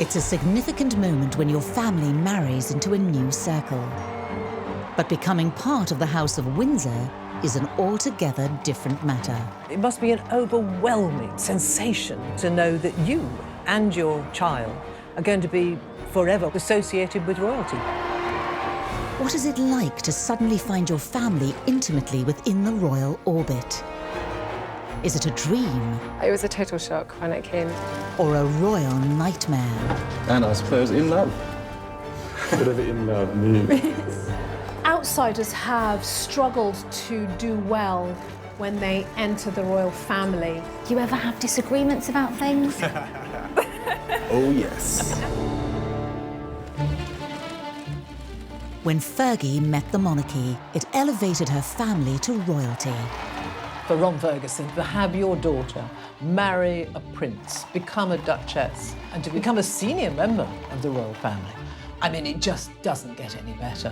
It's a significant moment when your family marries into a new circle. But becoming part of the House of Windsor is an altogether different matter. It must be an overwhelming sensation to know that you and your child are going to be forever associated with royalty. What is it like to suddenly find your family intimately within the royal orbit? Is it a dream? It was a total shock when it came. Or a royal nightmare? And I suppose in love. Whatever in love means. Outsiders have struggled to do well when they enter the royal family. Do you ever have disagreements about things? Oh, yes. When Fergie met the monarchy, it elevated her family to royalty. For Ron Ferguson, to have your daughter marry a prince, become a duchess, and to become a senior member of the royal family, I mean, it just doesn't get any better.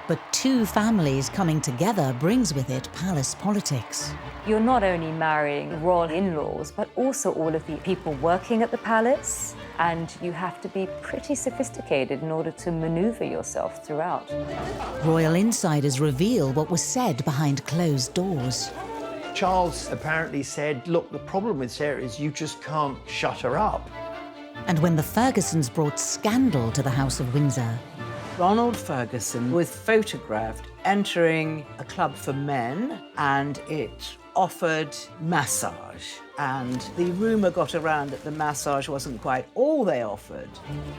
But two families coming together brings with it palace politics. You're not only marrying royal in-laws, but also all of the people working at the palace, and you have to be pretty sophisticated in order to maneuver yourself throughout. Royal insiders reveal what was said behind closed doors. Charles apparently said, look, the problem with Sarah is you just can't shut her up. And when the Fergusons brought scandal to the House of Windsor, Ronald Ferguson was photographed entering a club for men, and it offered massage. And the rumour got around that the massage wasn't quite all they offered.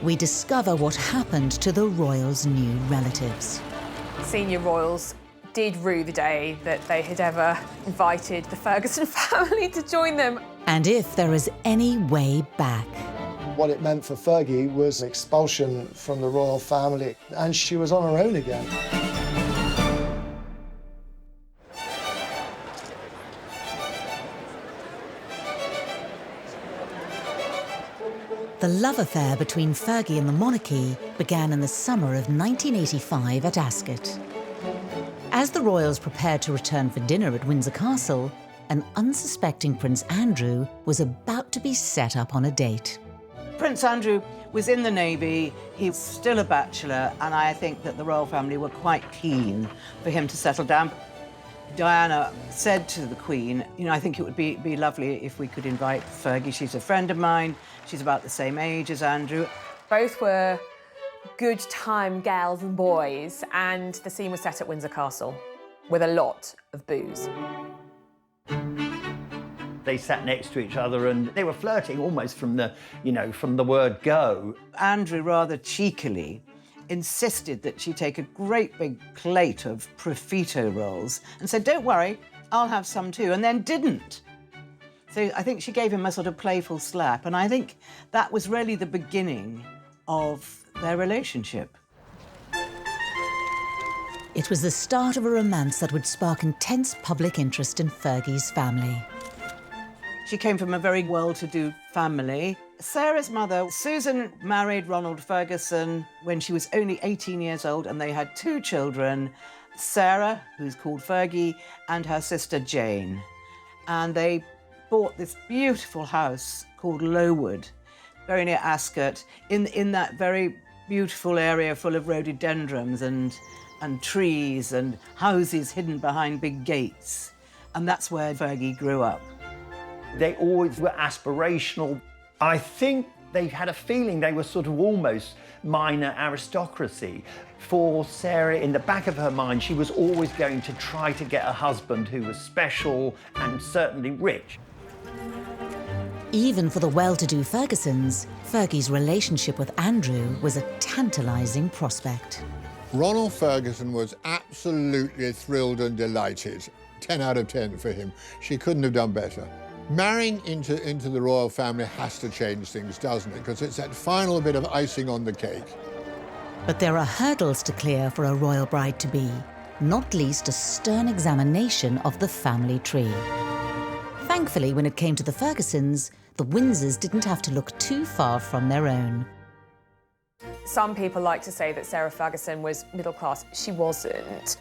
we discover what happened to the royals' new relatives. Senior royals did rue the day that they had ever invited the Ferguson family to join them. And if there is any way back. What it meant for Fergie was expulsion from the royal family, and she was on her own again. The love affair between Fergie and the monarchy began in the summer of 1985 at Ascot. As the royals prepared to return for dinner at Windsor Castle, an unsuspecting Prince Andrew was about to be set up on a date. Prince Andrew was in the Navy, he was still a bachelor, and I think that the royal family were quite keen for him to settle down. Diana said to the Queen, you know, I think it would be lovely if we could invite Fergie. She's a friend of mine, she's about the same age as Andrew. Both were good time gals and boys, and the scene was set at Windsor Castle with a lot of booze. They sat next to each other and they were flirting almost from the, from the word go. Andrew rather cheekily insisted that she take a great big plate of profiterole rolls and said, don't worry, I'll have some too, and then didn't. So I think she gave him a sort of playful slap, and I think that was really the beginning of their relationship. It was the start of a romance that would spark intense public interest in Fergie's family. She came from a very well-to-do family. Sarah's mother, Susan, married Ronald Ferguson when she was only 18 years old, and they had two children, Sarah, who's called Fergie, and her sister Jane. And they bought this beautiful house called Lowood, very near Ascot, in that very beautiful area full of rhododendrons and trees and houses hidden behind big gates. And that's where Fergie grew up. They always were aspirational. I think they had a feeling they were sort of almost minor aristocracy. For Sarah, in the back of her mind, she was always going to try to get a husband who was special and certainly rich. Even for the well-to-do Fergusons, Fergie's relationship with Andrew was a tantalising prospect. Ronald Ferguson was absolutely thrilled and delighted. 10 out of 10 for him. She couldn't have done better. Marrying into the royal family has to change things, doesn't it? Because it's that final bit of icing on the cake. But there are hurdles to clear for a royal bride-to-be, not least a stern examination of the family tree. Thankfully, when it came to the Fergusons, the Windsors didn't have to look too far from their own. Some people like to say that Sarah Ferguson was middle class. She wasn't.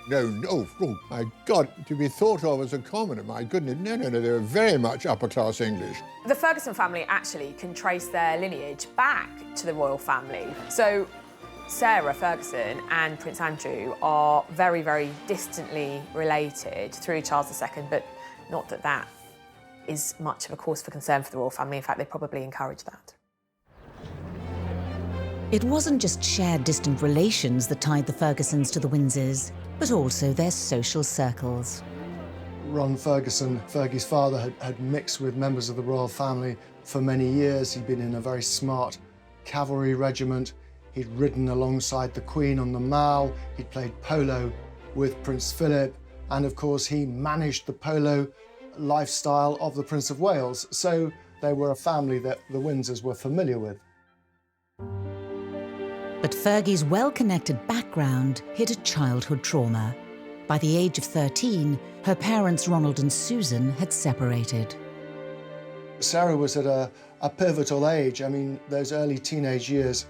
No, no, oh, my God, to be thought of as a commoner, my goodness, no, no, no, they were very much upper-class English. The Ferguson family actually can trace their lineage back to the royal family. So Sarah Ferguson and Prince Andrew are very, very distantly related through Charles II, but not that that is much of a cause for concern for the royal family. In fact, they probably encourage that. It wasn't just shared distant relations that tied the Fergusons to the Windsors, but also their social circles. Ron Ferguson, Fergie's father, had mixed with members of the royal family for many years. He'd been in a very smart cavalry regiment. He'd ridden alongside the Queen on the Mall. He'd played polo with Prince Philip. And of course, he managed the polo lifestyle of the Prince of Wales. So they were a family that the Windsors were familiar with. But Fergie's well-connected background hid a childhood trauma. By the age of 13, her parents, Ronald and Susan, had separated. Sarah was at a pivotal age. I mean, those early teenage years,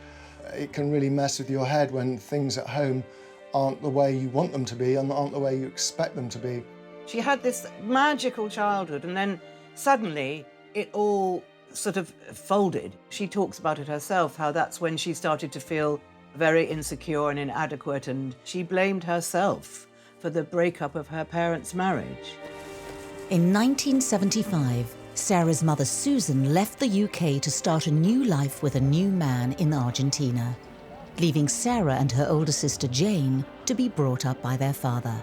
it can really mess with your head when things at home aren't the way you want them to be and aren't the way you expect them to be. She had this magical childhood, and then suddenly it all sort of folded. She talks about it herself, how that's when she started to feel very insecure and inadequate, and she blamed herself for the breakup of her parents' marriage. In 1975, Sarah's mother Susan left the UK to start a new life with a new man in Argentina, leaving Sarah and her older sister Jane to be brought up by their father.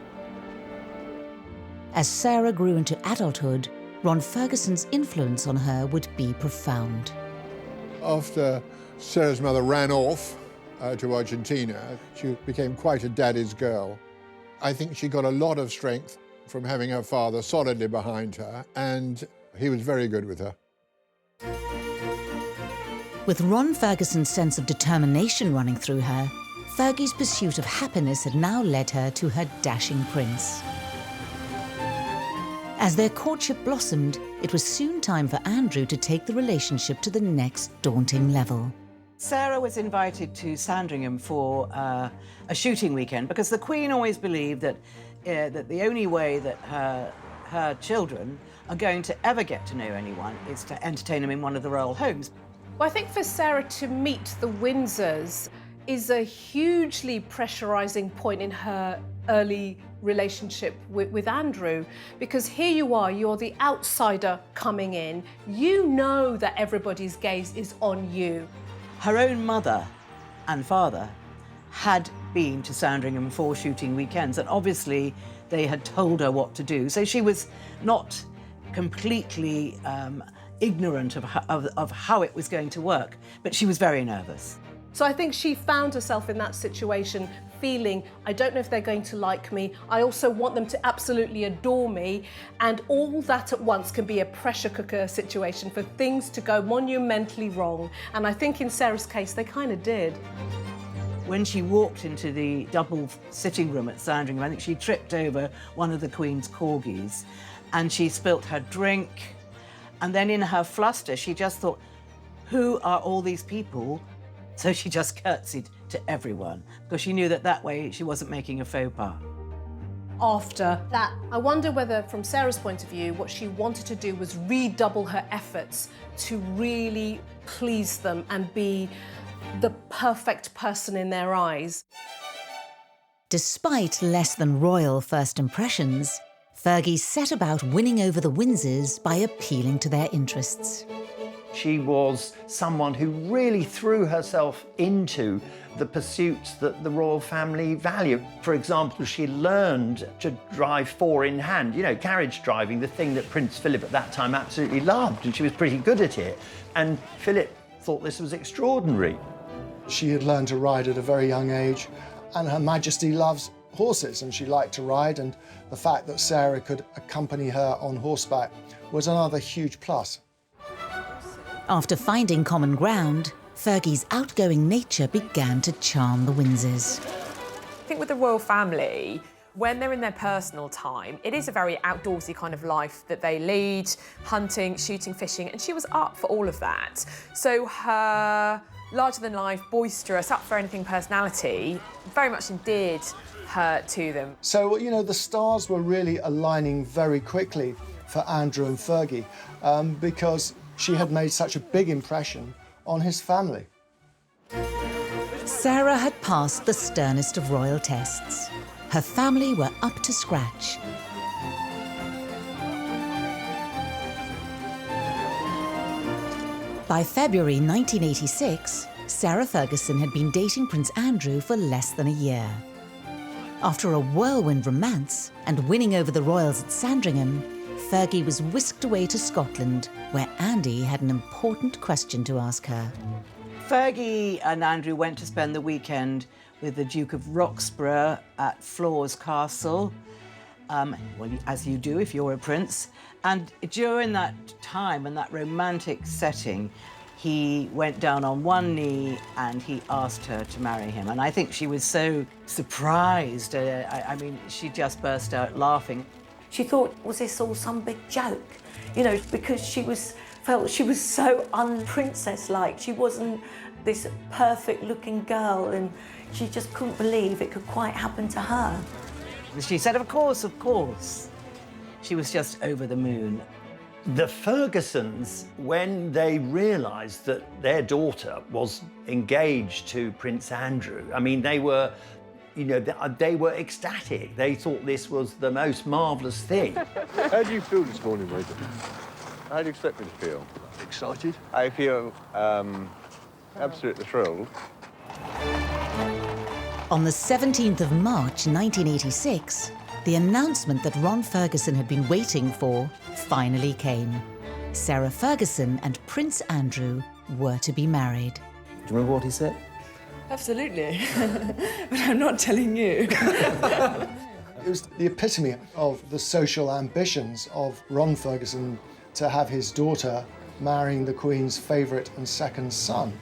As Sarah grew into adulthood, Ron Ferguson's influence on her would be profound. After Sarah's mother ran off to Argentina, she became quite a daddy's girl. I think she got a lot of strength from having her father solidly behind her, and he was very good with her. With Ron Ferguson's sense of determination running through her, Fergie's pursuit of happiness had now led her to her dashing prince. As their courtship blossomed, it was soon time for Andrew to take the relationship to the next daunting level. Sarah was invited to Sandringham for a shooting weekend because the Queen always believed that the only way that her children are going to ever get to know anyone is to entertain them in one of the royal homes. Well, I think for Sarah to meet the Windsors is a hugely pressurizing point in her early relationship with Andrew, because here you are, you're the outsider coming in. You know that everybody's gaze is on you. Her own mother and father had been to Sandringham for shooting weekends, and obviously they had told her what to do. So she was not completely ignorant of how it was going to work, but she was very nervous. So I think she found herself in that situation feeling, I don't know if they're going to like me. I also want them to absolutely adore me. And all that at once can be a pressure cooker situation for things to go monumentally wrong. And I think in Sarah's case, they kind of did. When she walked into the double sitting room at Sandringham, I think she tripped over one of the Queen's corgis and she spilt her drink. And then in her fluster, she just thought, who are all these people? So she just curtsied to everyone because she knew that that way she wasn't making a faux pas. After that, I wonder whether, from Sarah's point of view, what she wanted to do was redouble her efforts to really please them and be the perfect person in their eyes. Despite less than royal first impressions, Fergie set about winning over the Windsors by appealing to their interests. She was someone who really threw herself into the pursuits that the royal family value. For example, she learned to drive four in hand, you know, carriage driving, the thing that Prince Philip at that time absolutely loved, and she was pretty good at it. And Philip thought this was extraordinary. She had learned to ride at a very young age, and Her Majesty loves horses, and she liked to ride, and the fact that Sarah could accompany her on horseback was another huge plus. After finding common ground, Fergie's outgoing nature began to charm the Windsors. I think with the royal family, when they're in their personal time, it is a very outdoorsy kind of life that they lead, hunting, shooting, fishing, and she was up for all of that. So her larger-than-life, boisterous, up-for-anything personality very much endeared her to them. So, you know, the stars were really aligning very quickly for Andrew and Fergie because she had made such a big impression on his family. Sarah had passed the sternest of royal tests. Her family were up to scratch. By February 1986, Sarah Ferguson had been dating Prince Andrew for less than a year. After a whirlwind romance and winning over the royals at Sandringham, Fergie was whisked away to Scotland, where Andy had an important question to ask her. Fergie and Andrew went to spend the weekend with the Duke of Roxburgh at Flores Castle, well, as you do if you're a prince. And during that time and that romantic setting, he went down on one knee and he asked her to marry him. And I think she was so surprised. I mean, she just burst out laughing. She thought, was this all some big joke? You know, because she felt she was so un-princess-like. She wasn't this perfect-looking girl, and she just couldn't believe it could quite happen to her. She said, of course, of course. She was just over the moon. The Fergusons, when they realised that their daughter was engaged to Prince Andrew, I mean, they were, you know, they were ecstatic. They thought this was the most marvellous thing. How do you feel this morning, Major? How do you expect me to feel? Excited. I feel absolutely thrilled. On the 17th of March 1986, the announcement that Ron Ferguson had been waiting for finally came. Sarah Ferguson and Prince Andrew were to be married. Do you remember what he said? Absolutely, but I'm not telling you. It was the epitome of the social ambitions of Ron Ferguson to have his daughter marrying the Queen's favourite and second son.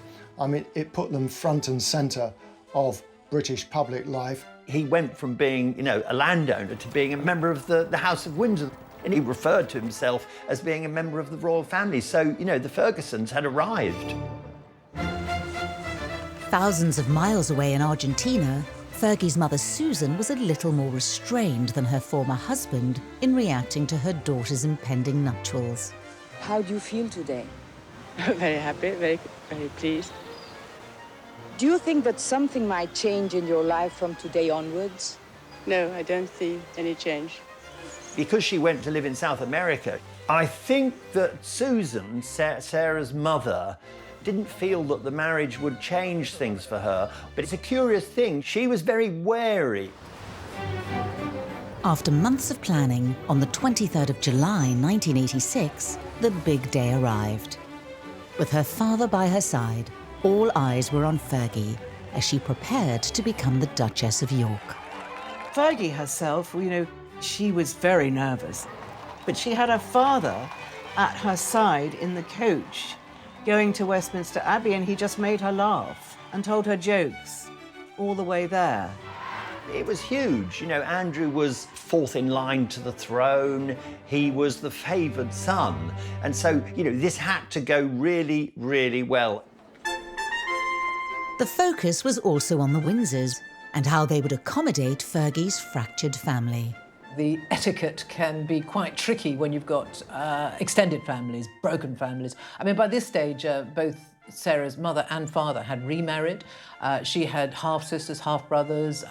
I mean, it put them front and centre of British public life. He went from being, you know, a landowner to being a member of the House of Windsor. And he referred to himself as being a member of the royal family. So, you know, the Fergusons had arrived. Thousands of miles away in Argentina, Fergie's mother Susan was a little more restrained than her former husband in reacting to her daughter's impending nuptials. How do you feel today? Very happy, very pleased. Do you think that something might change in your life from today onwards? No, I don't see any change. Because she went to live in South America, I think that Susan, Sarah's mother, didn't feel that the marriage would change things for her. But it's a curious thing, she was very wary. After months of planning, on the 23rd of July 1986, the big day arrived. With her father by her side, all eyes were on Fergie as she prepared to become the Duchess of York. Fergie herself, you know, she was very nervous, but she had her father at her side in the coach going to Westminster Abbey, and he just made her laugh and told her jokes all the way there. It was huge. You know, Andrew was fourth in line to the throne. He was the favoured son. And so, you know, this had to go really, really well. The focus was also on the Windsors and how they would accommodate Fergie's fractured family. The etiquette can be quite tricky when you've got extended families, broken families. I mean, by this stage, both Sarah's mother and father had remarried. She had half-sisters, half-brothers.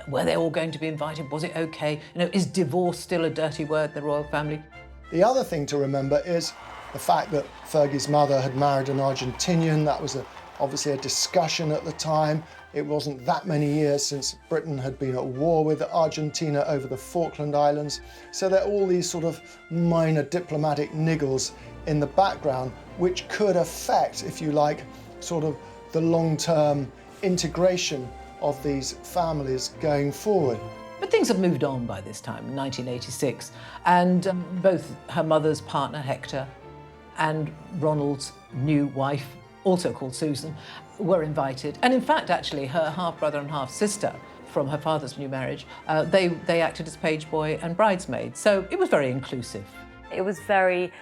Were they all going to be invited? Was it okay? You know, is divorce still a dirty word, the royal family? The other thing to remember is the fact that Fergie's mother had married an Argentinian. That was obviously a discussion at the time. It wasn't that many years since Britain had been at war with Argentina over the Falkland Islands. So there are all these sort of minor diplomatic niggles in the background which could affect, if you like, sort of the long-term integration of these families going forward. But things have moved on by this time, 1986, and both her mother's partner, Hector, and Ronald's new wife, also called Susan, were invited. And in fact, actually, her half-brother and half-sister from her father's new marriage, they acted as page boy and bridesmaid. So it was very inclusive. It was very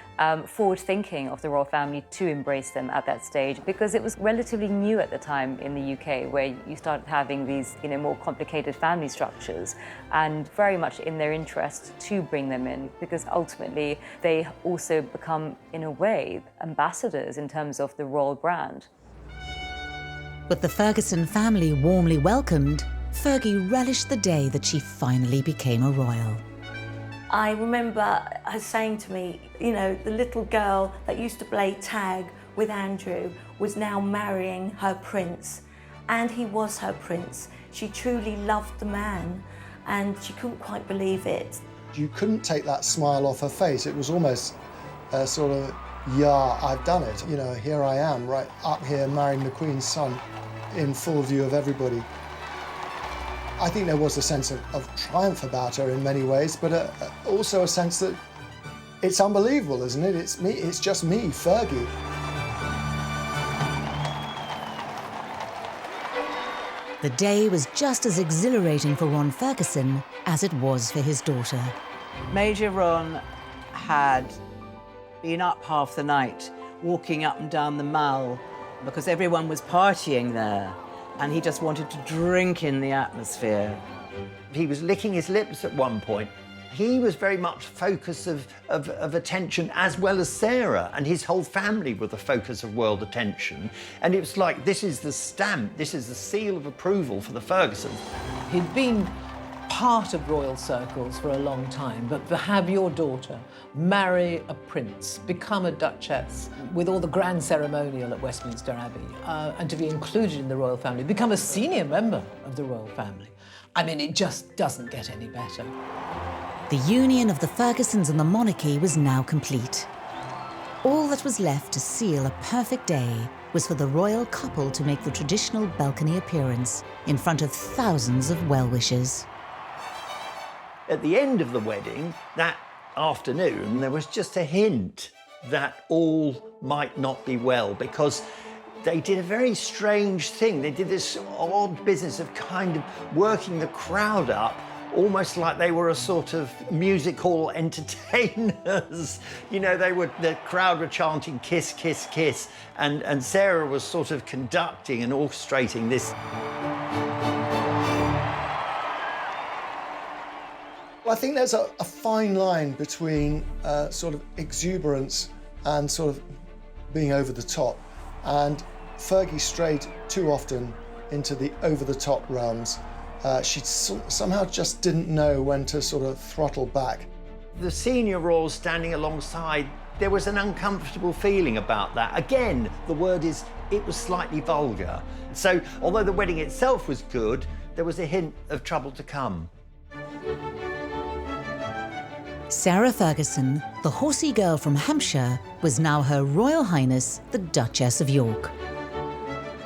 forward-thinking of the royal family to embrace them at that stage because it was relatively new at the time in the UK, where you started having these, more complicated family structures, and very much in their interest to bring them in because ultimately they also become, in a way, ambassadors in terms of the royal brand. With the Ferguson family warmly welcomed, Fergie relished the day that she finally became a royal. I remember her saying to me, the little girl that used to play tag with Andrew was now marrying her prince. And he was her prince. She truly loved the man and she couldn't quite believe it. You couldn't take that smile off her face. It was almost a sort of, yeah, I've done it. Here I am, right up here marrying the Queen's son in full view of everybody. I think there was a sense of triumph about her in many ways, but also a sense that it's unbelievable, isn't it? It's me, it's just me, Fergie. The day was just as exhilarating for Ron Ferguson as it was for his daughter. Major Ron had been up half the night, walking up and down the Mall, because everyone was partying there. And he just wanted to drink in the atmosphere. He was licking his lips at one point. He was very much focus of attention, as well as Sarah, and his whole family were the focus of world attention. And it was like, this is the stamp, this is the seal of approval for the Fergusons. He'd been part of royal circles for a long time, but to have your daughter marry a prince, become a duchess, with all the grand ceremonial at Westminster Abbey, and to be included in the royal family, become a senior member of the royal family. I mean, it just doesn't get any better. The union of the Fergusons and the monarchy was now complete. All that was left to seal a perfect day was for the royal couple to make the traditional balcony appearance in front of thousands of well-wishers. At the end of the wedding, that afternoon, there was just a hint that all might not be well because they did a very strange thing. They did this odd business of kind of working the crowd up, almost like they were a sort of music hall entertainers. The crowd were chanting kiss, kiss, kiss, and Sarah was sort of conducting and orchestrating this. I think there's a fine line between sort of exuberance and sort of being over the top. And Fergie strayed too often into the over-the-top realms. She somehow just didn't know when to sort of throttle back. The senior royals standing alongside, there was an uncomfortable feeling about that. Again, the word is, it was slightly vulgar. So, although the wedding itself was good, there was a hint of trouble to come. Sarah Ferguson, the horsey girl from Hampshire, was now Her Royal Highness, the Duchess of York.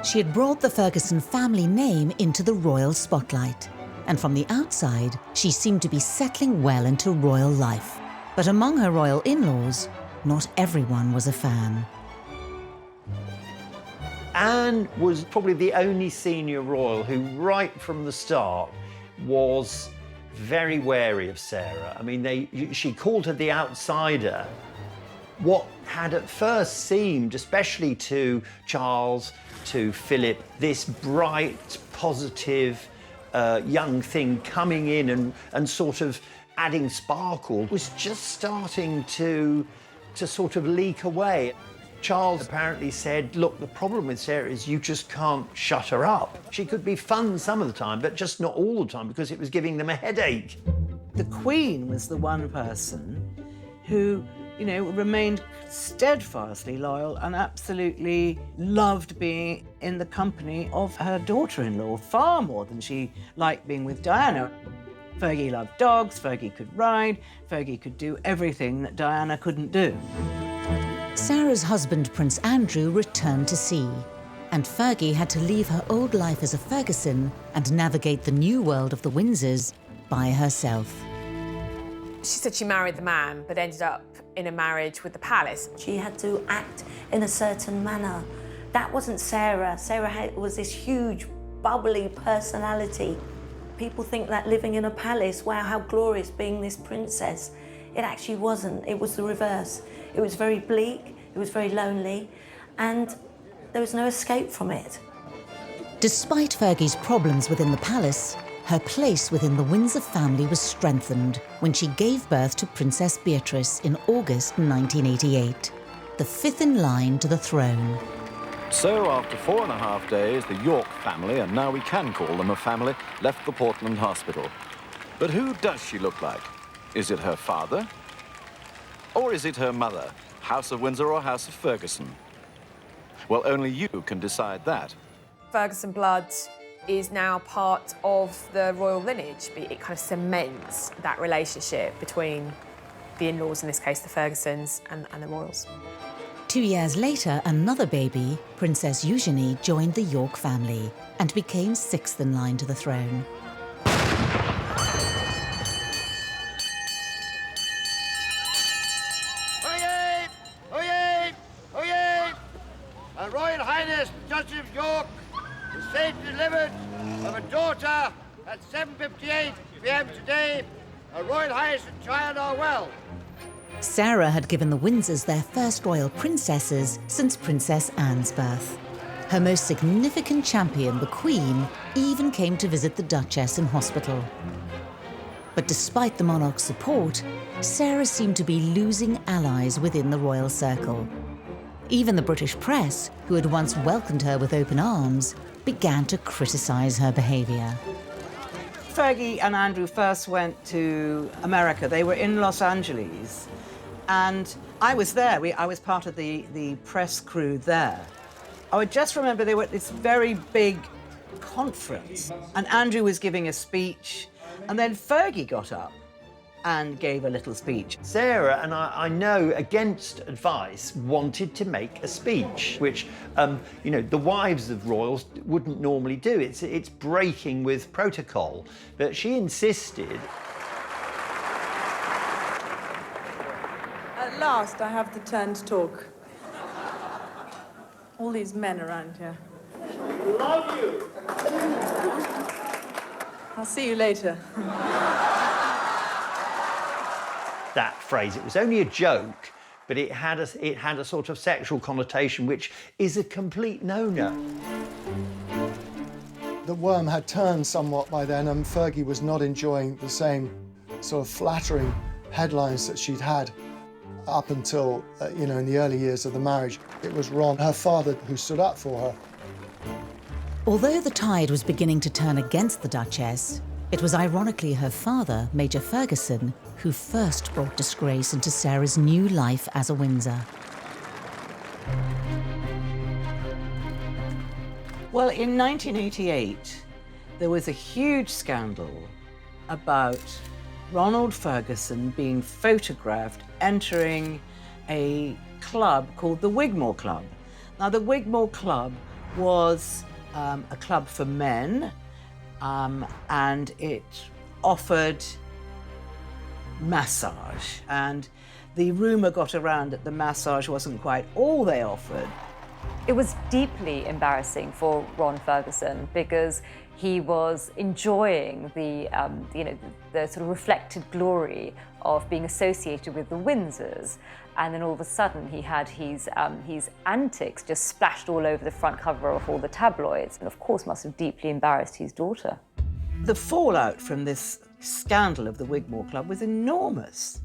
She had brought the Ferguson family name into the royal spotlight, and from the outside, she seemed to be settling well into royal life. But among her royal in-laws, not everyone was a fan. Anne was probably the only senior royal who, right from the start, was very wary of Sarah. I mean, she called her the outsider. What had at first seemed, especially to Charles, to Philip, this bright, positive young thing coming in and sort of adding sparkle was just starting to sort of leak away. Charles apparently said, look, the problem with Sarah is you just can't shut her up. She could be fun some of the time, but just not all the time because it was giving them a headache. The Queen was the one person who, remained steadfastly loyal and absolutely loved being in the company of her daughter-in-law, far more than she liked being with Diana. Fergie loved dogs, Fergie could ride, Fergie could do everything that Diana couldn't do. Sarah's husband, Prince Andrew, returned to sea, and Fergie had to leave her old life as a Ferguson and navigate the new world of the Windsors by herself. She said she married the man, but ended up in a marriage with the palace. She had to act in a certain manner. That wasn't Sarah. Sarah was this huge, bubbly personality. People think that living in a palace, wow, how glorious being this princess. It actually wasn't. It was the reverse. It was very bleak, it was very lonely, and there was no escape from it. Despite Fergie's problems within the palace, her place within the Windsor family was strengthened when she gave birth to Princess Beatrice in August 1988, the fifth in line to the throne. So, after 4.5 days, the York family, and now we can call them a family, left the Portland hospital. But who does she look like? Is it her father? Or is it her mother, House of Windsor or House of Ferguson? Well, only you can decide that. Ferguson blood is now part of the royal lineage. It kind of cements that relationship between the in-laws, in this case the Fergusons, and the royals. 2 years later, another baby, Princess Eugenie, joined the York family and became sixth in line to the throne. Oyez! Oyez! Oyez! Her Royal Highness Duchess of York was safe delivered of a daughter at 7:58 p.m. today. Her Royal Highness and child are well. Sarah had given the Windsors their first royal princesses since Princess Anne's birth. Her most significant champion, the Queen, even came to visit the Duchess in hospital. But despite the monarch's support, Sarah seemed to be losing allies within the royal circle. Even the British press, who had once welcomed her with open arms, began to criticise her behaviour. Fergie and Andrew first went to America. They were in Los Angeles, and I was there. I was part of the press crew there. I would just remember they were at this very big conference, and Andrew was giving a speech, and then Fergie got up and gave a little speech. Sarah, and I know against advice, wanted to make a speech, which, you know, the wives of royals wouldn't normally do. It's breaking with protocol, but she insisted. At last, I have the turn to talk. All these men around here. Love you! I'll see you later. That phrase, it was only a joke, but it had a sort of sexual connotation, which is a complete no-no. The worm had turned somewhat by then, and Fergie was not enjoying the same sort of flattering headlines that she'd had up until, you know, in the early years of the marriage. It was Ron, her father, who stood up for her. Although the tide was beginning to turn against the Duchess, it was ironically her father, Major Ferguson, who first brought disgrace into Sarah's new life as a Windsor. Well, in 1988, there was a huge scandal about Ronald Ferguson being photographed entering a club called the Wigmore Club. Now, the Wigmore Club was a club for men, and it offered massage. And the rumour got around that the massage wasn't quite all they offered. It was deeply embarrassing for Ron Ferguson because he was enjoying the sort of reflected glory of being associated with the Windsors, and then all of a sudden he had his antics just splashed all over the front cover of all the tabloids, and of course must have deeply embarrassed his daughter. The fallout from this scandal of the Wigmore Club was enormous,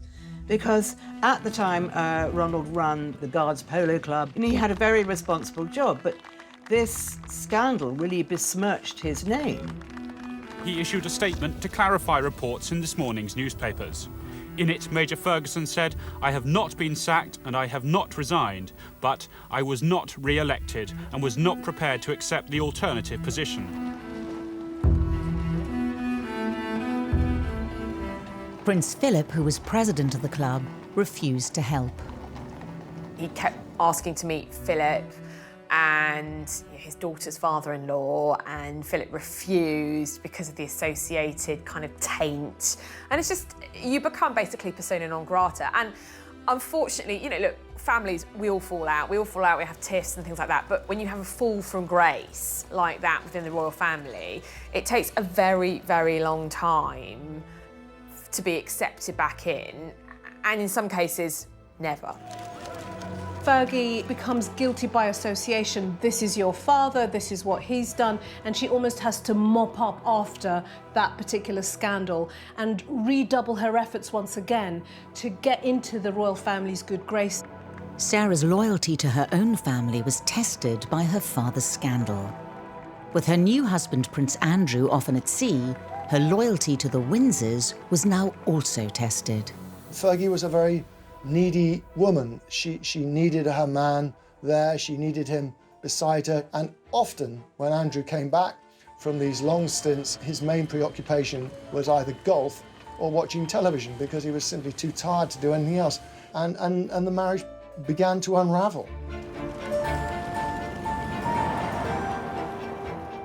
because at the time Ronald ran the Guards Polo Club, and he had a very responsible job, but this scandal really besmirched his name. He issued a statement to clarify reports in this morning's newspapers. In it, Major Ferguson said, "I have not been sacked and I have not resigned, but I was not re-elected and was not prepared to accept the alternative position." Prince Philip, who was president of the club, refused to help. He kept asking to meet Philip and his daughter's father-in-law, and Philip refused because of the associated kind of taint. And it's just, you become basically persona non grata. And unfortunately, you know, look, families, we all fall out, we have tiffs and things like that, but when you have a fall from grace like that within the royal family, it takes a very, very long time to be accepted back in. and in some cases, never. Fergie becomes guilty by association. This is your father, this is what he's done, and she almost has to mop up after that particular scandal and redouble her efforts once again to get into the royal family's good grace. Sarah's loyalty to her own family was tested by her father's scandal. With her new husband, Prince Andrew, often at sea, her loyalty to the Windsors was now also tested. Fergie was a very needy woman. She needed her man there, she needed him beside her, and often when Andrew came back from these long stints, his main preoccupation was either golf or watching television because he was simply too tired to do anything else. And the marriage began to unravel.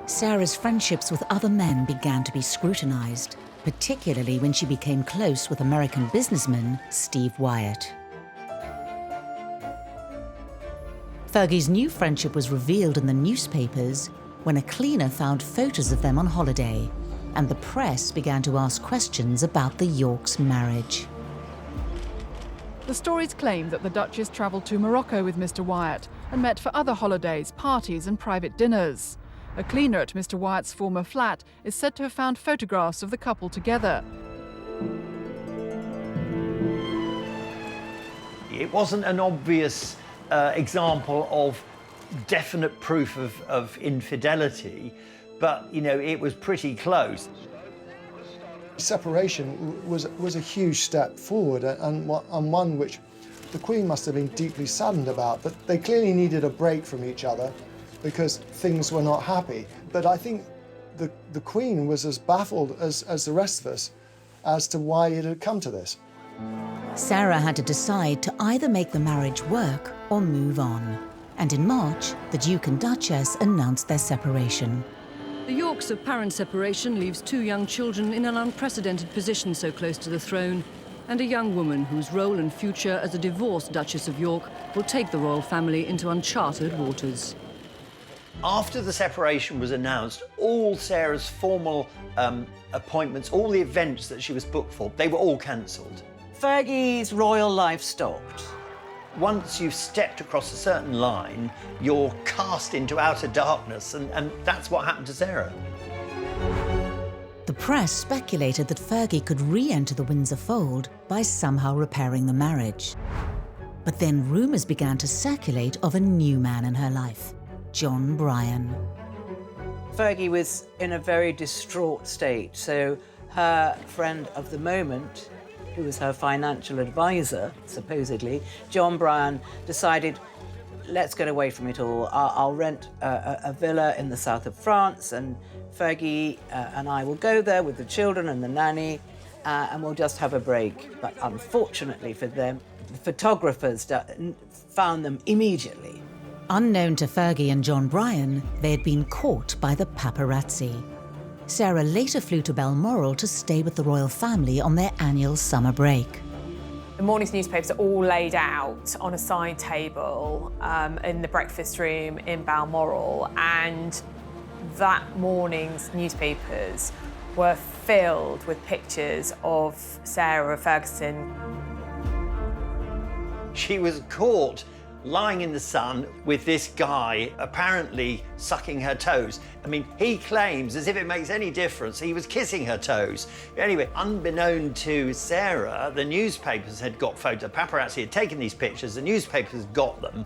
Sarah's friendships with other men began to be scrutinized, particularly when she became close with American businessman Steve Wyatt. Fergie's new friendship was revealed in the newspapers when a cleaner found photos of them on holiday, and the press began to ask questions about the Yorks' marriage. The stories claim that the Duchess travelled to Morocco with Mr. Wyatt and met for other holidays, parties and private dinners. A cleaner at Mr. Wyatt's former flat is said to have found photographs of the couple together. It wasn't an obvious example of definite proof of infidelity, but, you know, it was pretty close. Separation was a huge step forward, and one which the Queen must have been deeply saddened about, but they clearly needed a break from each other because things were not happy. But I think the Queen was as baffled as the rest of us as to why it had come to this. Sarah had to decide to either make the marriage work or move on. And in March, the Duke and Duchess announced their separation. The Yorks' apparent separation leaves two young children in an unprecedented position so close to the throne, and a young woman whose role and future as a divorced Duchess of York will take the royal family into uncharted waters. After the separation was announced, all Sarah's formal appointments, all the events that she was booked for, they were all cancelled. Fergie's royal life stopped. Once you've stepped across a certain line, you're cast into outer darkness, and that's what happened to Sarah. The press speculated that Fergie could re-enter the Windsor fold by somehow repairing the marriage. But then rumours began to circulate of a new man in her life, John Bryan. Fergie was in a very distraught state, so her friend of the moment, who was her financial advisor, supposedly, John Bryan, decided, let's get away from it all. I'll rent a villa in the south of France, and Fergie and I will go there with the children and the nanny, and we'll just have a break. But unfortunately for them, the photographers found them immediately. Unknown to Fergie and John Bryan, they had been caught by the paparazzi. Sarah later flew to Balmoral to stay with the royal family on their annual summer break. The morning's newspapers are all laid out on a side table in the breakfast room in Balmoral, and that morning's newspapers were filled with pictures of Sarah Ferguson. She was caught lying in the sun with this guy apparently sucking her toes. I mean, he claims, as if it makes any difference, he was kissing her toes. Anyway, unbeknown to Sarah, the newspapers had got photos. Paparazzi had taken these pictures, the newspapers got them.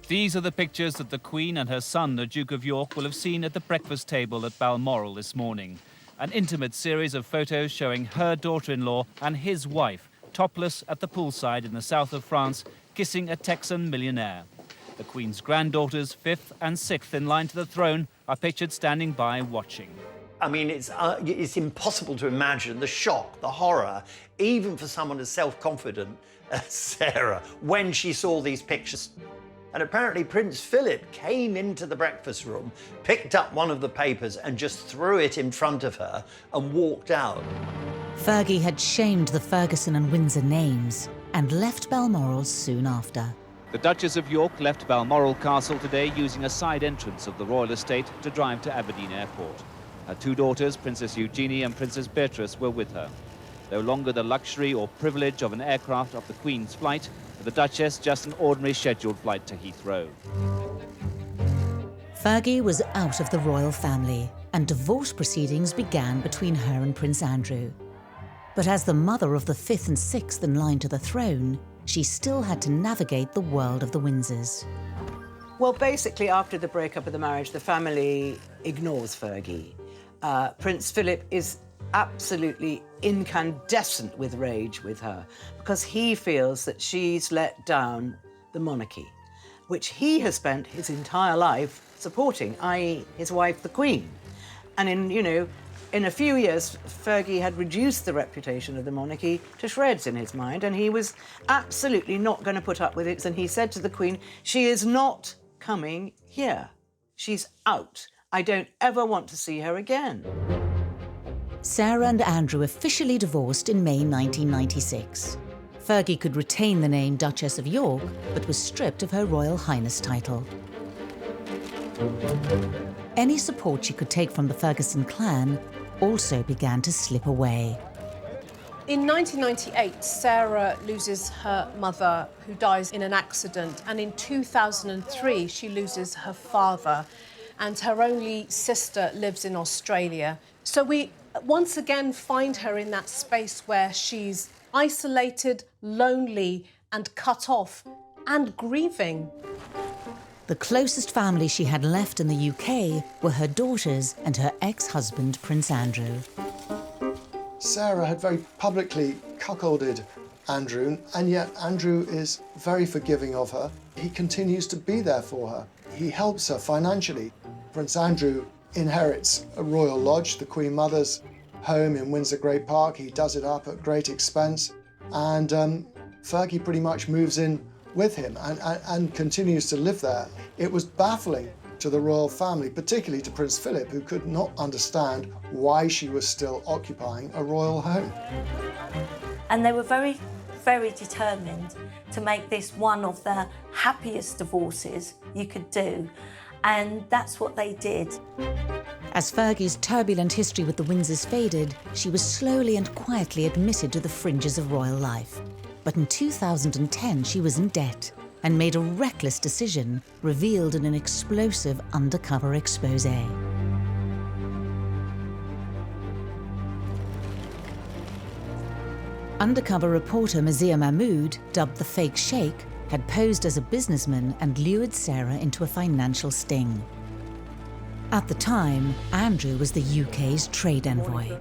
These are the pictures that the Queen and her son, the Duke of York, will have seen at the breakfast table at Balmoral this morning. An intimate series of photos showing her daughter-in-law and his wife topless at the poolside in the south of France, kissing a Texan millionaire. The Queen's granddaughters, 5th and 6th in line to the throne, are pictured standing by watching. I mean, it's impossible to imagine the shock, the horror, even for someone as self-confident as Sarah, when she saw these pictures. And apparently Prince Philip came into the breakfast room, picked up one of the papers and just threw it in front of her and walked out. Fergie had shamed the Ferguson and Windsor names and left Balmoral soon after. The Duchess of York left Balmoral Castle today using a side entrance of the royal estate to drive to Aberdeen Airport. Her two daughters, Princess Eugenie and Princess Beatrice, were with her. No longer the luxury or privilege of an aircraft off the Queen's flight, for the Duchess just an ordinary scheduled flight to Heathrow. Fergie was out of the royal family, and divorce proceedings began between her and Prince Andrew. But as the mother of the 5th and 6th in line to the throne, she still had to navigate the world of the Windsors. Well, basically, after the breakup of the marriage, the family ignores Fergie. Prince Philip is absolutely incandescent with rage with her because he feels that she's let down the monarchy, which he has spent his entire life supporting, i.e. his wife, the Queen. And in a few years, Fergie had reduced the reputation of the monarchy to shreds in his mind, and he was absolutely not going to put up with it. And he said to the Queen, "She is not coming here. She's out. I don't ever want to see her again." Sarah and Andrew officially divorced in May 1996. Fergie could retain the name Duchess of York, but was stripped of her Royal Highness title. Any support she could take from the Ferguson clan also began to slip away. In 1998, Sarah loses her mother, who dies in an accident, and in 2003, she loses her father, and her only sister lives in Australia. So we once again find her in that space where she's isolated, lonely, and cut off, and grieving. The closest family she had left in the UK were her daughters and her ex-husband, Prince Andrew. Sarah had very publicly cuckolded Andrew, and yet Andrew is very forgiving of her. He continues to be there for her. He helps her financially. Prince Andrew inherits a royal lodge, the Queen Mother's home in Windsor Great Park. He does it up at great expense, and Fergie pretty much moves in with him and continues to live there. It was baffling to the royal family, particularly to Prince Philip, who could not understand why she was still occupying a royal home. And they were very, very determined to make this one of the happiest divorces you could do. And that's what they did. As Fergie's turbulent history with the Windsors faded, she was slowly and quietly admitted to the fringes of royal life. But in 2010, she was in debt and made a reckless decision revealed in an explosive undercover exposé. Undercover reporter Mazia Mahmood, dubbed the fake sheikh, had posed as a businessman and lured Sarah into a financial sting. At the time, Andrew was the UK's trade envoy.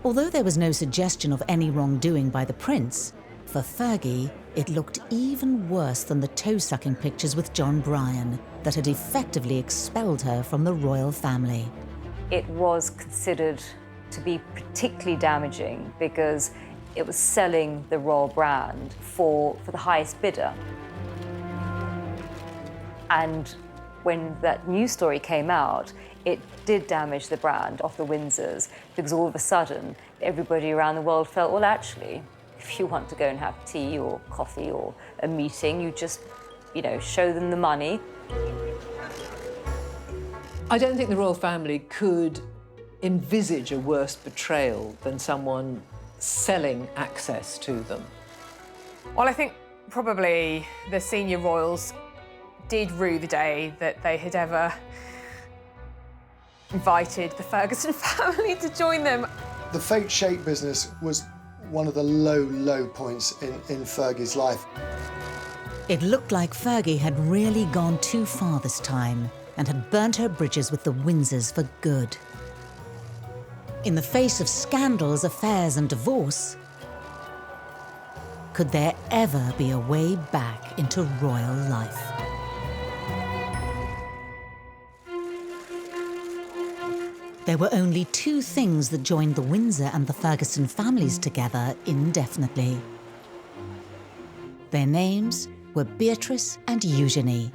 Although there was no suggestion of any wrongdoing by the prince, for Fergie, it looked even worse than the toe-sucking pictures with John Bryan that had effectively expelled her from the royal family. It was considered to be particularly damaging because it was selling the royal brand for the highest bidder. And when that news story came out, it did damage the brand of the Windsors because all of a sudden, everybody around the world felt, well, actually, if you want to go and have tea or coffee or a meeting, you just, show them the money. I don't think the royal family could envisage a worse betrayal than someone selling access to them. Well, I think probably the senior royals did rue the day that they had ever invited the Ferguson family to join them. The fake sheikh business was one of the low points in Fergie's life. It looked like Fergie had really gone too far this time and had burnt her bridges with the Windsors for good. In the face of scandals, affairs and divorce, could there ever be a way back into royal life? There were only two things that joined the Windsor and the Ferguson families together indefinitely. Their names were Beatrice and Eugenie.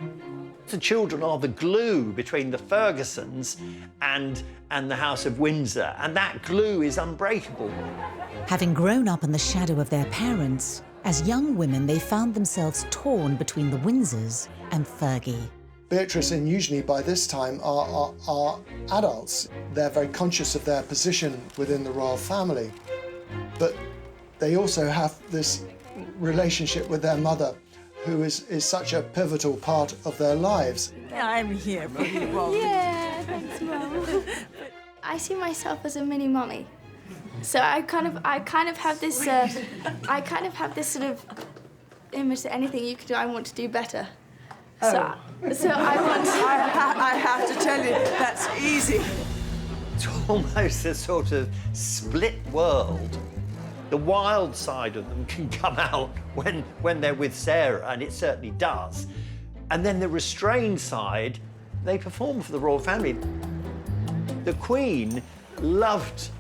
The children are the glue between the Fergusons and the House of Windsor, and that glue is unbreakable. Having grown up in the shadow of their parents, as young women they found themselves torn between the Windsors and Fergie. Beatrice and Eugenie, by this time, are adults. They're very conscious of their position within the royal family. But They also have this relationship with their mother, who is such a pivotal part of their lives. I'm here for you, Mom. Yeah, thanks, Mum. I see myself as a mini mummy. So I kind of have this sort of image that anything you could do, I want to do better. So I want. I have to tell you, that's easy. It's almost a sort of split world. The wild side of them can come out when they're with Sarah, and it certainly does. And then the restrained side, they perform for the royal family. The Queen loved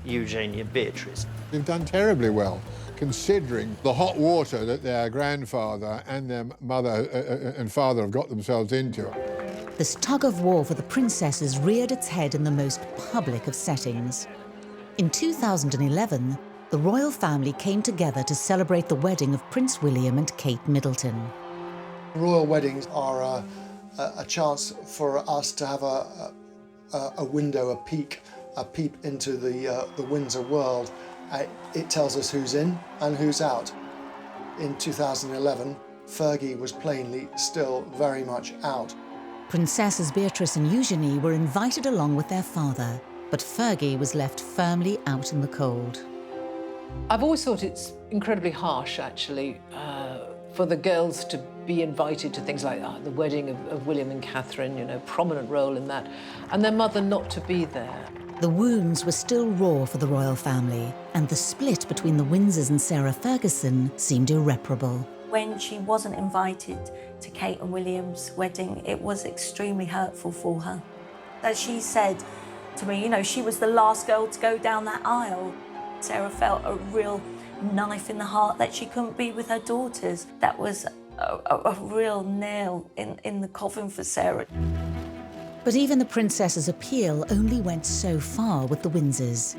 Eugenie and Beatrice. They've done terribly well, considering the hot water that their grandfather and their mother and father have got themselves into. This tug-of-war for the princesses reared its head in the most public of settings. In 2011, the royal family came together to celebrate the wedding of Prince William and Kate Middleton. Royal weddings are a chance for us to have a window, a peep into the Windsor world. It tells us who's in and who's out. In 2011, Fergie was plainly still very much out. Princesses Beatrice and Eugenie were invited along with their father, but Fergie was left firmly out in the cold. I've always thought it's incredibly harsh, actually, for the girls to be invited to things like the wedding of William and Catherine, you know, prominent role in that, and their mother not to be there. The wounds were still raw for the royal family, and the split between the Windsors and Sarah Ferguson seemed irreparable. When she wasn't invited to Kate and William's wedding, it was extremely hurtful for her. As she said to me, you know, she was the last girl to go down that aisle. Sarah felt a real knife in the heart that she couldn't be with her daughters. That was a real nail in the coffin for Sarah. But even the princess's appeal only went so far with the Windsors.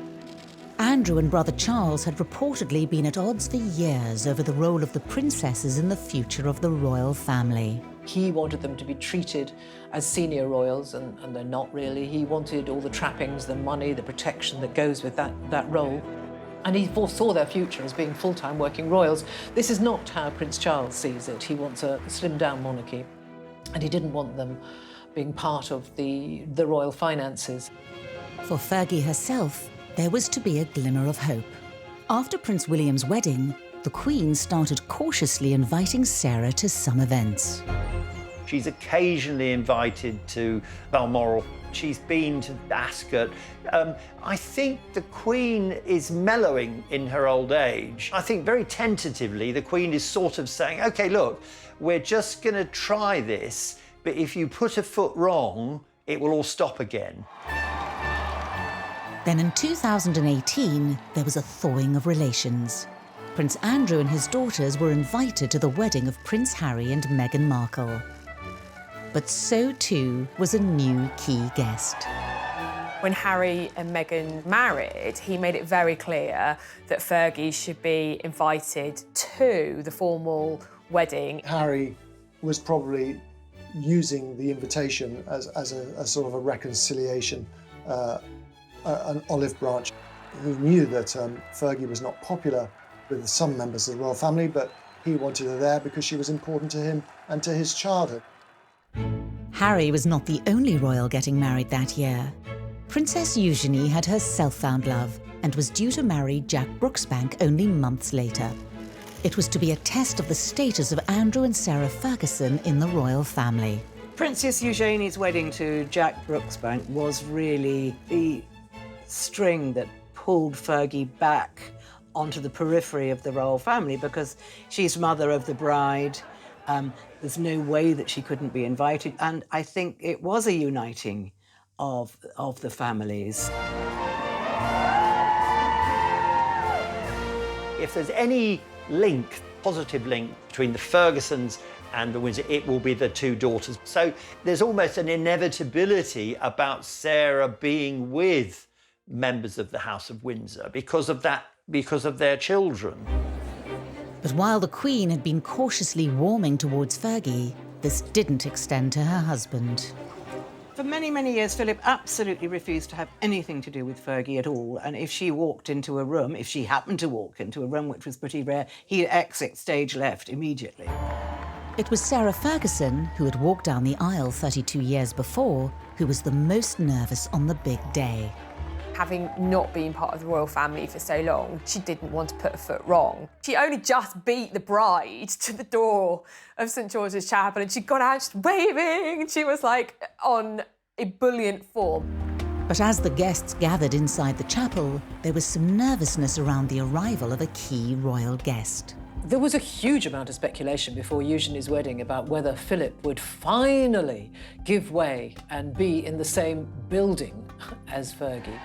Andrew and brother Charles had reportedly been at odds for years over the role of the princesses in the future of the royal family. He wanted them to be treated as senior royals, and they're not really. He wanted all the trappings, the money, the protection that goes with that role. And he foresaw their future as being full-time working royals. This is not how Prince Charles sees it. He wants a slimmed-down monarchy, and he didn't want them being part of the royal finances. For Fergie herself, there was to be a glimmer of hope. After Prince William's wedding, the Queen started cautiously inviting Sarah to some events. She's occasionally invited to Balmoral. She's been to Ascot. I think the Queen is mellowing in her old age. I think very tentatively the Queen is sort of saying, OK, look, we're just going to try this, but if you put a foot wrong, it will all stop again. Then in 2018, there was a thawing of relations. Prince Andrew and his daughters were invited to the wedding of Prince Harry and Meghan Markle. But so too was a new key guest. When Harry and Meghan married, he made it very clear that Fergie should be invited to the formal wedding. Harry was probably using the invitation as a sort of a reconciliation, an olive branch. He knew that Fergie was not popular with some members of the royal family, but he wanted her there because she was important to him and to his childhood. Harry was not the only royal getting married that year. Princess Eugenie had her self-found love and was due to marry Jack Brooksbank only months later. It was to be a test of the status of Andrew and Sarah Ferguson in the royal family. Princess Eugenie's wedding to Jack Brooksbank was really the string that pulled Fergie back onto the periphery of the royal family, because she's mother of the bride. There's no way that she couldn't be invited, and I think it was a uniting of the families. If there's any link, positive link, between the Fergusons and the Windsor, it will be the two daughters. So there's almost an inevitability about Sarah being with members of the House of Windsor because of their children. But while the Queen had been cautiously warming towards Fergie, this didn't extend to her husband. For many, many years, Philip absolutely refused to have anything to do with Fergie at all. And if she walked into a room, if she happened to walk into a room, which was pretty rare, he'd exit stage left immediately. It was Sarah Ferguson, who had walked down the aisle 32 years before, who was the most nervous on the big day. Having not been part of the royal family for so long, she didn't want to put a foot wrong. She only just beat the bride to the door of St George's Chapel and she got out just waving and she was like on ebullient form. But as the guests gathered inside the chapel, there was some nervousness around the arrival of a key royal guest. There was a huge amount of speculation before Eugenie's wedding about whether Philip would finally give way and be in the same building as Fergie.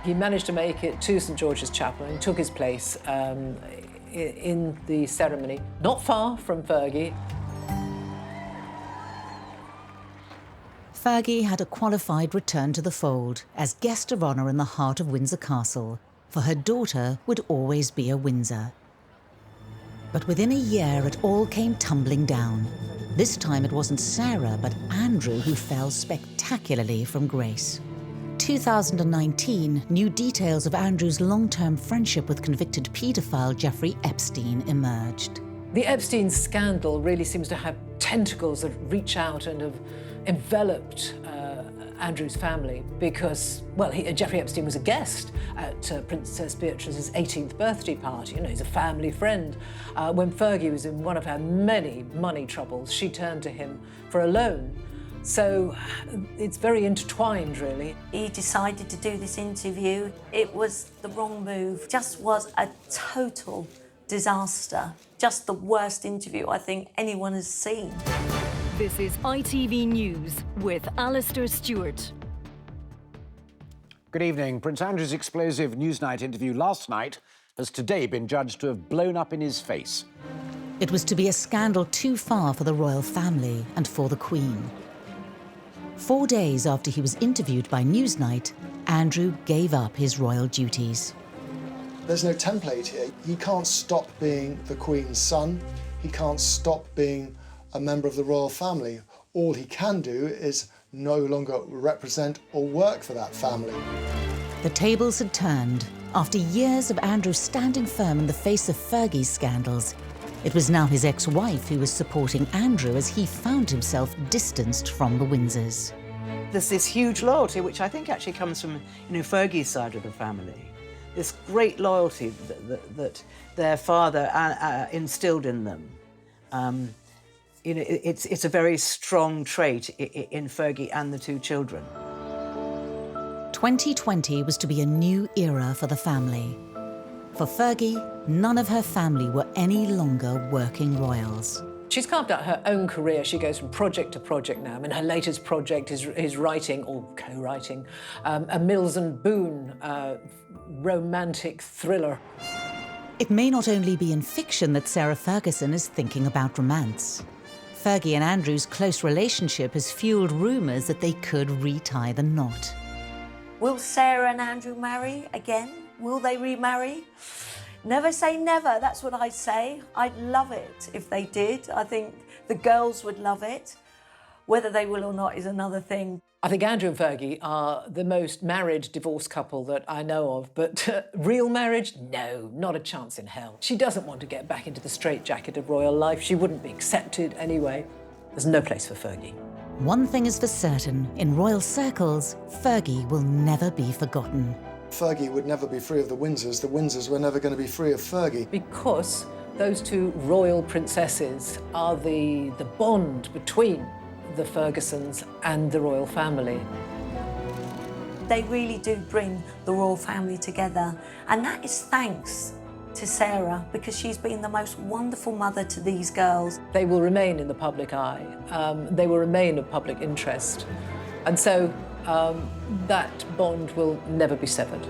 He managed to make it to St George's Chapel and took his place in the ceremony, not far from Fergie. Fergie had a qualified return to the fold as guest of honour in the heart of Windsor Castle, for her daughter would always be a Windsor. But within a year, it all came tumbling down. This time it wasn't Sarah, but Andrew who fell spectacularly from grace. 2019, new details of Andrew's long-term friendship with convicted paedophile Jeffrey Epstein emerged. The Epstein scandal really seems to have tentacles that reach out and have enveloped Andrew's family because, well, Jeffrey Epstein was a guest at Princess Beatrice's 18th birthday party. You know, he's a family friend. When Fergie was in one of her many money troubles, she turned to him for a loan. So it's very intertwined, really. He decided to do this interview. It was the wrong move. Just was a total disaster. Just the worst interview I think anyone has seen. This is ITV News with Alistair Stewart. Good evening. Prince Andrew's explosive Newsnight interview last night has today been judged to have blown up in his face. It was to be a scandal too far for the royal family and for the Queen. 4 days after he was interviewed by Newsnight, Andrew gave up his royal duties. There's no template here. He can't stop being the Queen's son. He can't stop being a member of the royal family. All he can do is no longer represent or work for that family. The tables had turned. After years of Andrew standing firm in the face of Fergie's scandals, it was now his ex-wife who was supporting Andrew as he found himself distanced from the Windsors. There's this huge loyalty, which I think actually comes from, Fergie's side of the family. This great loyalty that their father instilled in them. It's a very strong trait in Fergie and the two children. 2020 was to be a new era for the family. For Fergie, none of her family were any longer working royals. She's carved out her own career. She goes from project to project now. I mean, her latest project is writing, or co-writing, a Mills and Boon romantic thriller. It may not only be in fiction that Sarah Ferguson is thinking about romance. Fergie and Andrew's close relationship has fueled rumours that they could retie the knot. Will Sarah and Andrew marry again? Will they remarry? Never say never, that's what I say. I'd love it if they did. I think the girls would love it. Whether they will or not is another thing. I think Andrew and Fergie are the most married divorced couple that I know of, but real marriage? No, not a chance in hell. She doesn't want to get back into the straitjacket of royal life. She wouldn't be accepted anyway. There's no place for Fergie. One thing is for certain, in royal circles, Fergie will never be forgotten. Fergie would never be free of the Windsors. The Windsors were never going to be free of Fergie. Because those two royal princesses are the bond between the Fergusons and the royal family. They really do bring the royal family together, and that is thanks to Sarah, because she's been the most wonderful mother to these girls. They will remain in the public eye. They will remain of public interest. And so that bond will never be severed.